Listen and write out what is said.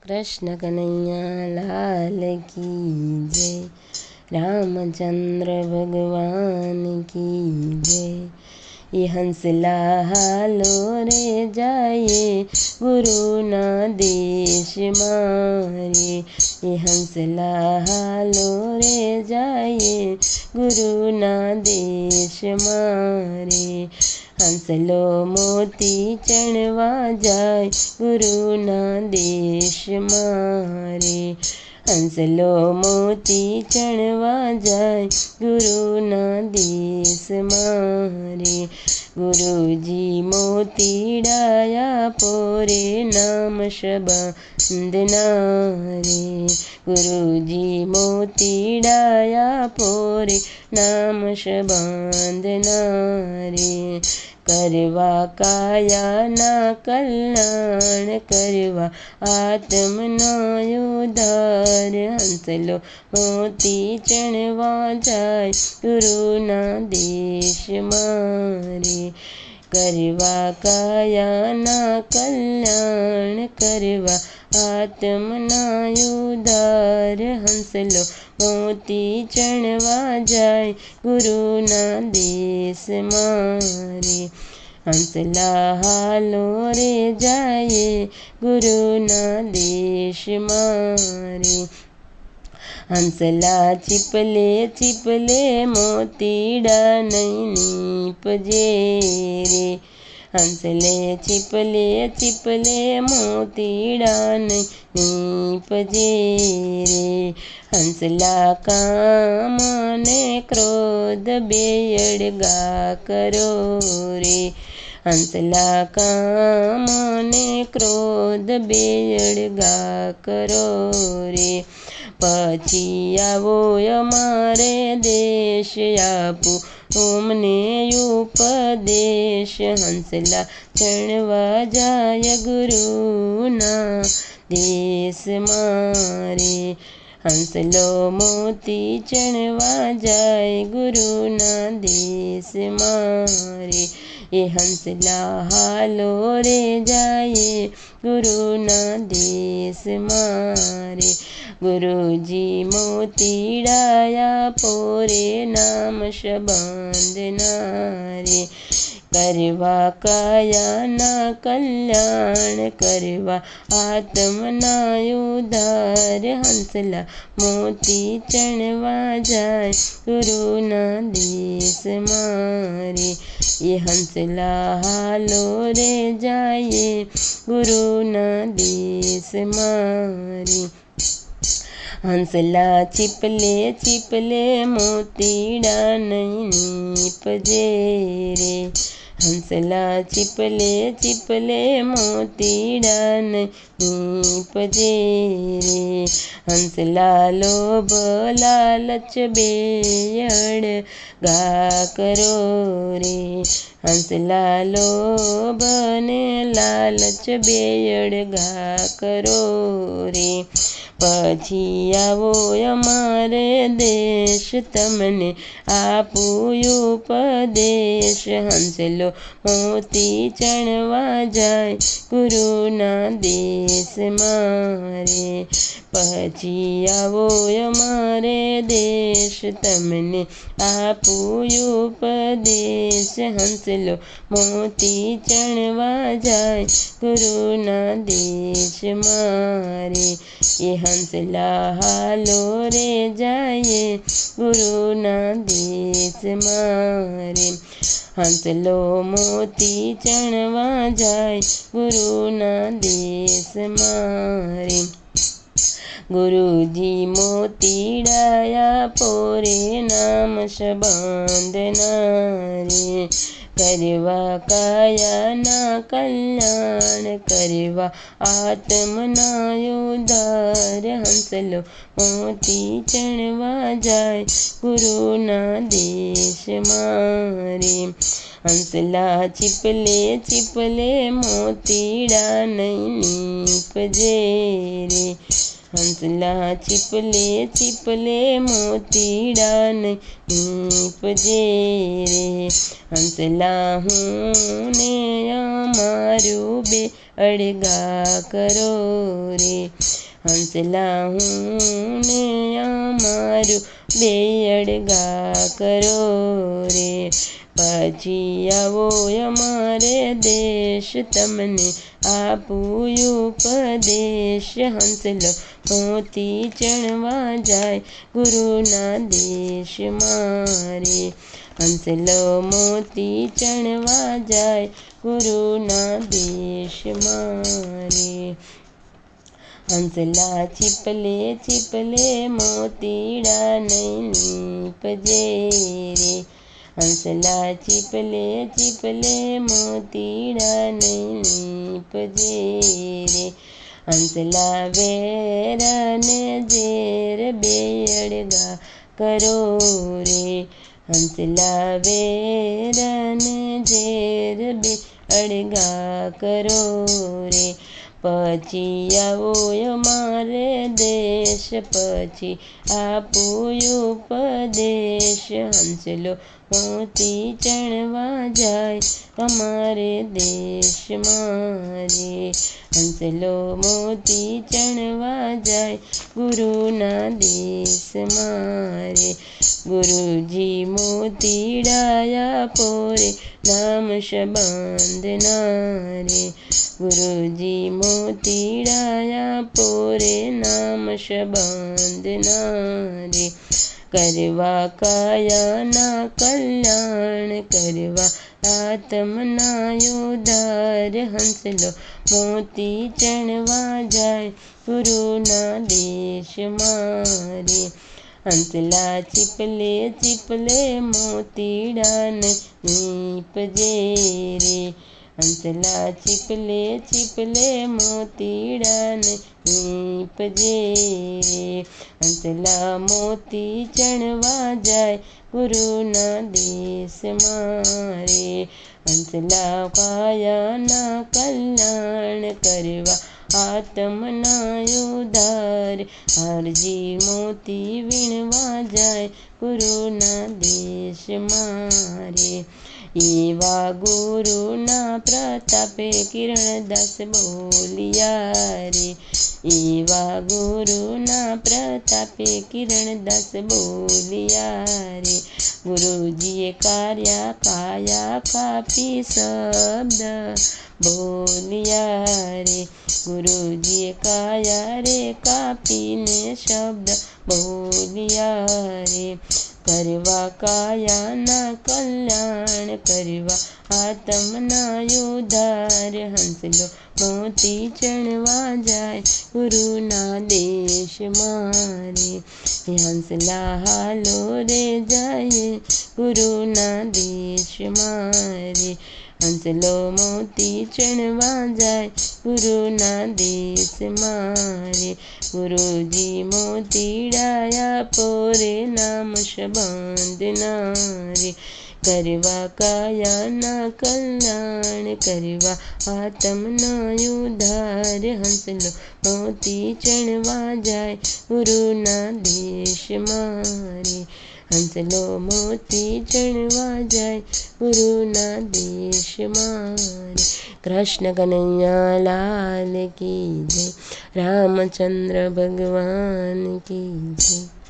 कृष्ण कन्हैया लाल की जय। रामचंद्र भगवान की जय। ये हंसला हालो रे जाए गुरु ना देश मारे। ये हंसला हालो रे जाए गुरु ना देश मारे। हंसलो मोती चढ़वा जाए गुरु ना देश मारे। हंसलो मोती चढ़वा जाए गुरु ना देश मारे। गुरुजी मोती डाया पोरे नाम शबंदना रे। गुरुजी मोती डाया पोरे नाम शबंदना रे। करवा काया ना कल्याण करवा आत्म ना उद्धार। हंसलो मोती चढ़वा जाए गुरु ना देश मारे। करवा काया ना कल्याण करवा आत्म ना उद्धार। हंसलो मोती चढ़वा जाए गुरु ना देश मारे। हंसला हालो रे जाए गुरु ना देश मारे। हंसला छिपले छिपले मोतीड़ा नहीं नीपजे रे। हंसले छिपले छिपले मोतीड़ा नहीं नीपजे रे। हंसला काम ने क्रोध बेअड़गा करो रे। हंसला काम ने क्रोध बेअड़गा करो रे। પછી આવો અમારે દેશ આપો અમને ઉપદેશ। હંસલા ચણવા જાય ગુરુના દેશ મારે। હંસલો મોતી ચણવા જાય ગુરુના દેશ મારે। એ હંસલા હાલો રે જાય ગુરુના દેશ મારે। गुरुजी मोती डाया पोरे नाम शबंदना रे। करवा काया ना कल्याण करवा आत्म ना उद्धार। हंसला मोती चढ़वा जाए गुरु ना देश मारे। ये हंसला हालो रे जाए गुरु ना देश मारे। हंसला छिपले छिपले मोतीड़ा नहीं नीपजे रे। हंसला छिपले छिपले मोतीड़ा नहीं नीपजे रे। हंसला लोभ लालच बेअड़ गा करो रे। हंसला लोभ ने लालच बेअड़ गा करो रे। પછી આવો અમારે દેશ તમને આપું ઉપદેશ। હંસલો મોતી ચણવા જાય ગુરુના દેશ મારે। પછી આવો અમારે દેશ તમને આપું ઉપદેશ। હંસલો મોતી ચણવા જાય ગુરુના દેશ મારે। ये हंसला हालो रे जाए गुरु ना देश मारे। हंसलो मोती चढ़वा जाए गुरु ना देश मारे। गुरुजी मोती डाया पोरे नाम शबंदना रे। करवा काया ना कल्याण करवा आत्म ना उद्धार। हंसलो मोती चढ़वा जाए गुरु ना देश मारे। हंसला छिपले छिपले मोतीड़ा नहीं नीपजे रे। हंसला छिपले छिपले मोतीड़ा नहीं नीपजे रे। हंसला हूँ ने अमारू बे અળગા કરો રે. હંસલા હું ને અમારું બે અળગા કરો રે. પછી આવો અમારે દેશ તમને આપું ઉપદેશ. હંસલો મોતી ચણવા જાય ગુરુના દેશમાં રે. હંસલો મોતી ચણવા જાય ગુરુના દેશમાં રે. હંસલા ચીપલે ચીપલે મોતીડા નહીં નીપજે રે. હંસલા ચીપલે ચીપલે મોતીડા નહીં નીપજે રે. હંસલા વેર ને ઝેર બે અળગા કરો રે. હંસલા વેર ને ઝેર બે અળગા કરો રે. પછી આવો અમારે દેશ પછી આપું ઉપદેશ. હંસલો મોતી ચણવા જાય અમારે દેશમાં રે. હંસલો મોતી ચણવા જાય ગુરુના દેશમાં રે. ગુરુજી મોતીડા પોરે નામ સંબંધના રે. ગુરુજી મોતીડા પોરે નામ સંબંધના રે. કરવા કાયાના કલ્યાણ કરવા આત્મના ઉદ્ધાર. હંસલો મોતી ચણવા જાય ગુરુના દેશમાં રે. હંસલા ચીપલે ચીપલે મોતીડાને નીપજે રે. હંસલા ચીપલે ચીપલે મોતીડાને નીપજે રે. હંસલા મોતી ચણવા જાય ગુરુના દેશમાં રે. હંસલા કાયાના કલ્યાણ કરવા આત્મના ઉદ્ધાર. હરજી મોતી વીણવા જાય ગુરુના દેશમાં રે. એવા ગુરુના પ્રતાપે કિરણદાસ બોલિયા રે. એવા ગુરુના પ્રતાપે કિરણદાસ બોલિયા રે. ગુરુજીએ કાયા કાપી શબ્દ બોલિયા રે. ગુરુજીએ કાયા રે કાપીને શબ્દ બોલિયા રે. કરવા કાયાના કલ્યાણ કરવા આત્મના ઉદ્ધાર. હંસલો મોતી ચણવા જાય ગુરુના દેશમાં રે. હંસલા હાલો રે જાય ગુરુના દેશમાં રે. હંસલો મોતી ચણવા જાય ગુરુના દેશમાં રે. ગુરુજી મોતીડા પોરે નામ સંબંધના રે. કરવા કાયાના કલ્યાણ કરવા આત્મના ઉદ્ધાર. હંસલો મોતી ચણવા જાય ગુરુના દેશમાં રે. હંસલો મોતી ચણવા જાય ગુરુના દેશમાં રે. કૃષ્ણ કનૈયા લાલ કી જય. રામચંદ્ર ભગવાન કી જય.